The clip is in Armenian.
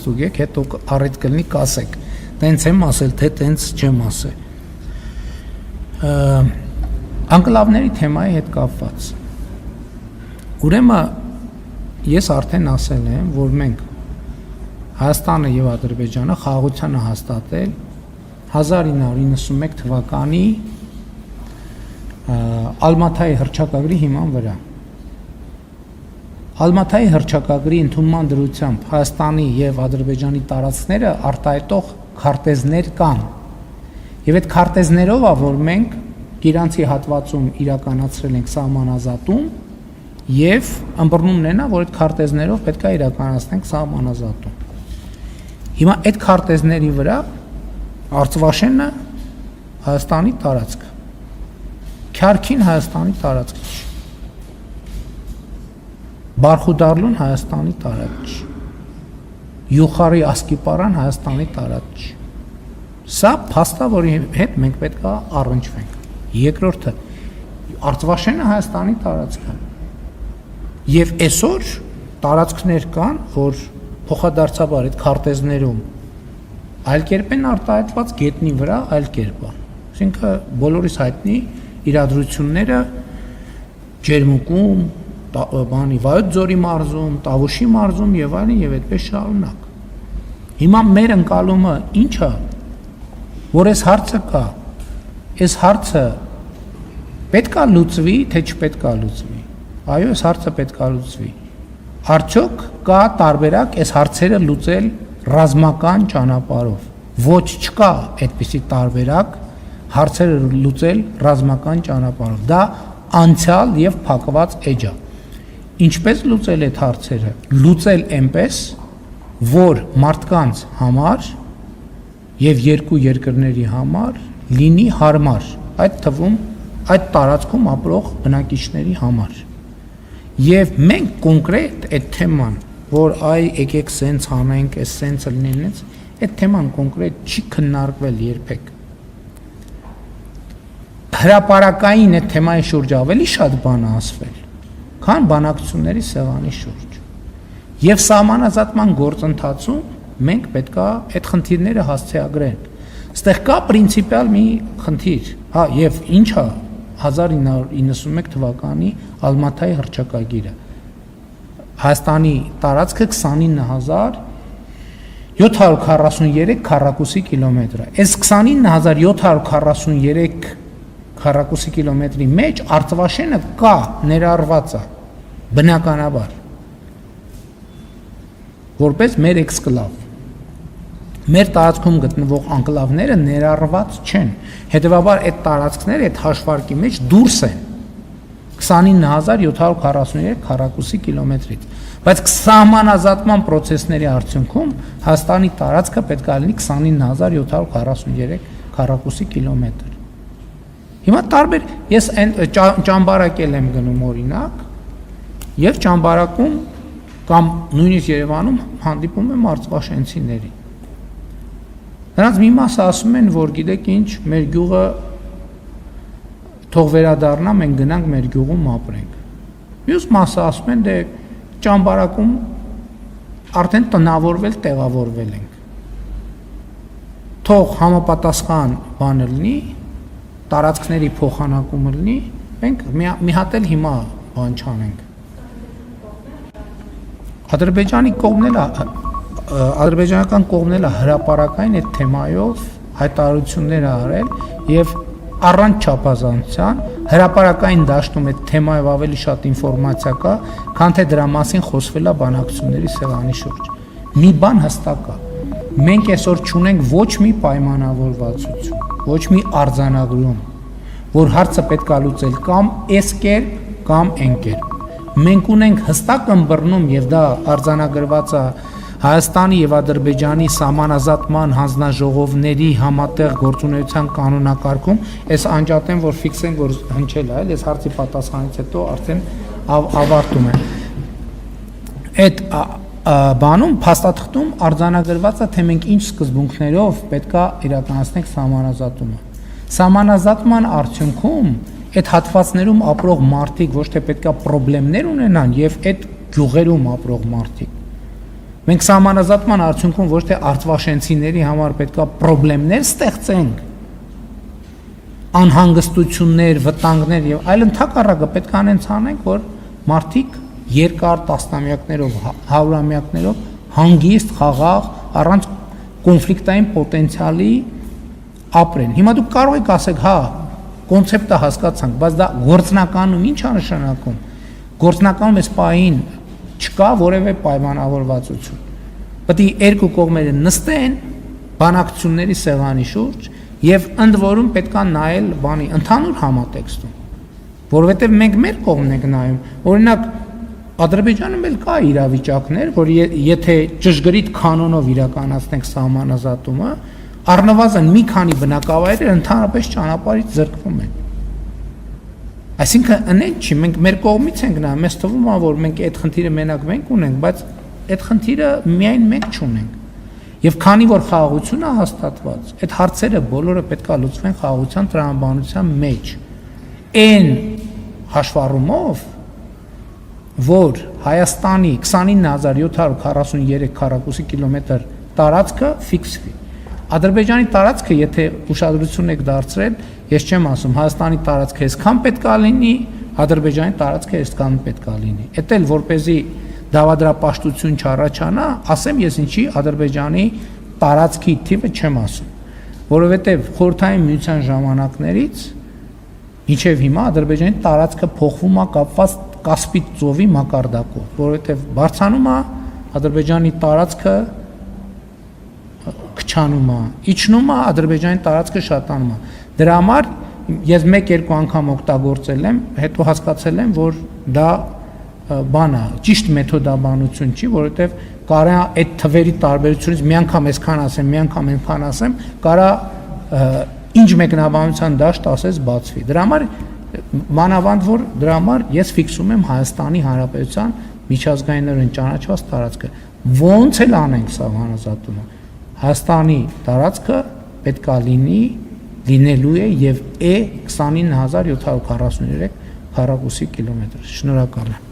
ստուգեք, հետո առիթ կլինի կասեք, տենց եմ ասել, թե տենց չեմ ասել։ Անկլավների թեմայի հետ կապված։ Ուրեմն ես արդեն ասել եմ, որ մենք Հայաստանը եւ Ադրբեջանը խաղաղության են հաստատել 1991 թվականի Ալմաթայի հռչակագրի հիման վրա։ Ալմաթայի հռչակագրի ընդունման դրությամբ Հայաստանի եւ Ադրբեջանի տարածքները արտահայտող քարտեզներ կան։ Եվ այդ քարտեզներով է, որ մենք Գիրանցի հատվածում իրականացրել ենք սահմանազատում եւ ըմբռնումն է նա, որ այդ քարտեզներով պետք է իրականացնենք սահմանազատում։ Հիմա այդ քարտեզների վրա Արցվաշենը Հայաստանի տարածքը, Քյարքին Հայաստանի տարածքը չի, Բարխուդարլուն Հայաստանի տարածք չի, Յուխարի Ասկիպարան Հայաստանի տարածք չի։ Սա փաստ է, որի հետ մենք պետք է առնչվենք։ Երկրորդը Արցվաշենը Հայաստանի տարածքը։ Եվ այսօր տարածքներ կան, որ փոխադարձաբար այդ քարտեզներում այլ կերպ են արտահայտված, գետնի վրա այլ կերպ է։ Այսինքն բոլորիս հայտնի իրադրությունները Ջերմուկում, Վայոց ձորի մարզում, Տավուշի մարզում եւ այլն եւ այդպես շարունակ։ Հիմա մեր ընկալումը ի՞նչ է, որ այս հարցը կա։ Այս հարցը պետք է լուծվի, թե չպետք է լուծվի։ Այո, այս հարցը պետք է լուծվի։ Արդյոք կա տարբերակ այս հարցերը լուծել ռազմական ճանապարհով։ Ոչ, չկա այդպիսի տարբերակ հարցերը լուծել ռազմական ճանապարհով։ Դա անցյալ եւ փակված էջ է։ Ինչպես լուծել այդ հարցերը։ Լուծել այնպես, որ մարդկանց համար եւ երկու երկրների համար լինի հարմար, այդ թվում այդ տարածքում ապրող բնակիչների համար։ Եվ մենք կոնկրետ այդ թեման, որ այ եկեք սենց անենք, այս սենց լինենք, այդ թեման կոնկրետ չի քննարկվել երբեք։ Հրապարակային այդ թեմայի շուրջ ավելի շատ բան է ասվել, քան բանակցությունների սեղանի շուրջ։ Եվ սահմանազատման գործընթացում մենք պետք է այդ խնդիրները հասցեագրենք։ Այստեղ կա պրինցիպիալ մի խնդիր, հա, եւ ինչ է 1991 թվականի Ալմաթայի հռչակագիրը։ Հայաստանի տարածքը 29743 քառակուսի կիլոմետր է։ Այս 29743 քառակուսի կիլոմետրի մեջ Արցվաշենը կա, ներառված է, բնականաբար, որպես մեր էքսկլավ։ Մեր տարածքում գտնվող անկլավները ներառված չեն։ Հետևաբար այդ տարածքները այդ հաշվարկի մեջ դուրս են 29743 քառակուսի կիլոմետրից։ Բայց սահմանազատման process-ների արդյունքում Հայաստանի տարածքը պետք է լինի 29743 քառակուսի կիլոմետր։ Հիմա տարբեր ես ճամբարակել եմ գնում օրինակ եւ ճամբարակում կամ նույնիսկ Երևանում հանդիպում եմ արցվաշենցիներին։ Նրանց մի մասը ասում են, որ գիտեք ինչ, մեր գյուղը թող վերադառնա, մենք գնանք մեր գյուղում ապրենք։ Մյուս մասը ասում են, դե ճամբարակում արդեն տնավորվել, տեղավորվել ենք։ Թող համապատասխան բանը լինի, տարածքների փոխանակումը լինի, մենք մի հատ էլ հիմա բան չանենք։ Ադրբեջանական կողմն էլ հրապարակային այդ թեմայով հայտարարություններ արել եւ առանց չափազանցության հրապարակային դաշտում այդ թեմայով ավելի շատ ինֆորմացիա կա, քան թե դրա մասին խոսվել է բանակցությունների սեղանի շուրջ։ Մի բան հստակ է, մենք այսօր չունենք ոչ մի պայմանավորվածություն, ոչ մի արձանագրում, որ հարցը պետք է լուծել կամ այս կերպ կամ այն կերպ։ Մենք ունենք հստակ ըմբռնում եւ դա արձանագրված է Հայաստանի եւ Ադրբեջանի սահմանազատման հանձնաժողովների համատեղ գործունեության կանոնակարգում, այս անջատեմ, որ ֆիքսեն, որ հնչել է, այս հարցի պատասխանից հետո արդեն ավարտում է։ Այդ բանում փաստաթղթում արձանագրված է, թե մենք ինչ սկզբունքներով պետք է իրականացնենք սահմանազատումը։ Սահմանազատման արդյունքում այդ հատվածներում ապրող մարդիկ ոչ թե պետք է խնդիրներ ունենան եւ այդ գյուղերում ապրող մարդիկ։ Մենք սահմանազատման արդյունքում ոչ թե արտվաշենցիների համար պետքա խնդիրներ ստեղծենք, անհանգստություններ, վտանգներ եւ այլ ընդհակառակը պետք է անենց անենք, որ մարդիկ երկար տասնամյակներով, հարյուրամյակներով հանգիստ, խաղաղ, առանց կոնֆլիկտային պոտենցիալի ապրեն։ Հիմա դուք կարող եք ասեք, հա, կոնցեպտը հասկացանք, բայց դա գործնականում ի՞նչ է նշանակում։ Գործնականում այս պահին չկա որևէ պայմանավորվածություն։ Պետք է երկու կողմերը նստեն բանակցությունների սեղանի շուրջ եւ ընդ որում պետքա նայել բանի ընդհանուր համատեքստում, որովհետեւ մենք մեր կողմն ենք նայում։ Օրինակ Ադրբեջանում էլ կա իրավիճակներ, որ եթե ճշգրիտ կանոնով իրականացնենք սահմանազատումը, առնվազն մի քանի բնակավայրեր ընդհանրապես ճանապարհից զրկվում են։ Այսինքն ընեն չի, մենք մեր կողմից ենք նայում, մեզ թվում է, որ մենք այդ խնդիրը մենակ մենք ունենք, բայց այդ խնդիրը միայն մենք չունենք։ Եվ քանի որ խաղաղություն է հաստատված, այդ հարցերը բոլորը պետք է լուծվեն խաղաղության տրամաբանության մեջ։ Այն հաշվառումով, որ Հայաստանի 29743 քառակուսի կիլոմետր տարածքը ֆիքսվի։ Ադրբեջանի տարածքը, եթե ուշադրություն եք դարձրել, ես չեմ ասում Հայաստանի տարածքը այսքան պետք է լինի, Ադրբեջանի տարածքը այսքան պետք է լինի։ Էդ էլ որպեսզի դավադրապաշտություն չառաջանա, ասեմ ես ինչի Ադրբեջանի տարածքի թիվը չեմ ասում, որովհետև խորհրդային միության ժամանակներից մինչև հիմա Ադրբեջանի տարածքը փոխվում է կապված Կասպից ծովի մակարդակով, որովհետև բարձանում է Ադրբեջանի տարածքը քչանում է, իջնում է Ադրբեջանի տարածքը շատանում է։ Դրա համար ես 1-2 անգամ օգտագործել եմ, հետո հասկացել եմ, որ դա բան է, ճիշտ մեթոդաբանություն չի, որովհետև կարա այդ թվերի տարբերությունից մի անգամ այսքան ասեմ, մի անգամ այնքան ասեմ, կարա ինչ մեկնաբանության դաշտ ասես բացվի։ Դրա համար մանավանդ որ դրա համար ես ֆիքսում եմ Հայաստանի Հանրապետության միջազգայինորեն ճանաչված տարածքը։ Ոնց էլ անենք սահմանազատումը, Հայաստանի տարածքը պետք է լինելու է եւ է 29743 քառակուսի կիլոմետր։ Շնորհակալ եմ։